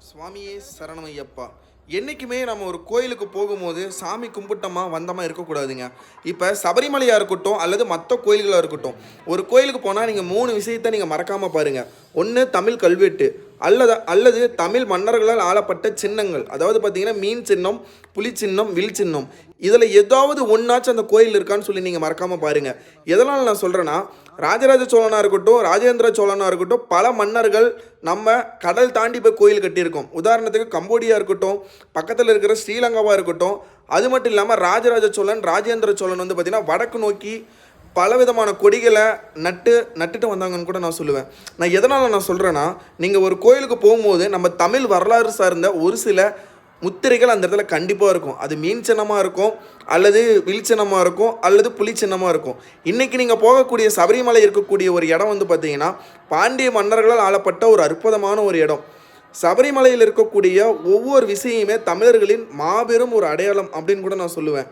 சுவாமியே சரணமையப்பா. என்றைக்குமே நம்ம ஒரு கோயிலுக்கு போகும்போது சாமி கும்பிட்டோமா வந்தோமா இருக்கக்கூடாதுங்க. இப்போ சபரிமலையாக இருக்கட்டும் அல்லது மற்ற கோயில்களாக இருக்கட்டும், ஒரு கோயிலுக்கு போனால் நீங்கள் 3 விஷயத்தை நீங்கள் மறக்காமல் பாருங்கள். ஒன்று தமிழ் கல்வெட்டு, அல்லது தமிழ் மன்னர்களால் ஆளப்பட்ட சின்னங்கள். அதாவது பார்த்தீங்கன்னா மீன் சின்னம், புலி சின்னம், வில் சின்னம். இதில் ஏதாவது ஒன்றாச்சும் அந்த கோயில் இருக்கான்னு சொல்லி நீங்கள் மறக்காமல் பாருங்கள். எதனால் நான் சொல்கிறேன்னா, ராஜராஜ சோழனாக இருக்கட்டும், ராஜேந்திர சோழனாக இருக்கட்டும், பல மன்னர்கள் நம்ம கடல் தாண்டி போய் கோயில் கட்டியிருக்கோம். உதாரணத்துக்கு கம்போடியா இருக்கட்டும், பக்கத்தில் இருக்கிற ஸ்ரீலங்காவாக இருக்கட்டும். அது மட்டும் இல்லாமல் ராஜராஜ சோழன், ராஜேந்திர சோழன் வந்து பார்த்திங்கன்னா வடக்கு நோக்கி பலவிதமான கொடிகளை நட்டுட்டு வந்தாங்கன்னு கூட நான் சொல்லுவேன். நான் எதனால் நான் சொல்கிறேன்னா, நீங்கள் ஒரு கோயிலுக்கு போகும்போது நம்ம தமிழ் வரலாறு சார்ந்த ஒரு சில முத்திரைகள் அந்த இடத்துல கண்டிப்பாக இருக்கும். அது மீன் சின்னமாக இருக்கும், அல்லது வில் சின்னமாக இருக்கும், அல்லது புலி சின்னமாக இருக்கும். இன்றைக்கி நீங்கள் போகக்கூடிய சபரிமலை இருக்கக்கூடிய ஒரு இடம் வந்து பார்த்திங்கன்னா பாண்டிய மன்னர்களால் ஆளப்பட்ட ஒரு அற்புதமான ஒரு இடம். சபரிமலையில் இருக்கக்கூடிய ஒவ்வொரு விஷயமே தமிழர்களின் மாபெரும் ஒரு அடையாளம் அப்படின்னு கூட நான் சொல்லுவேன்.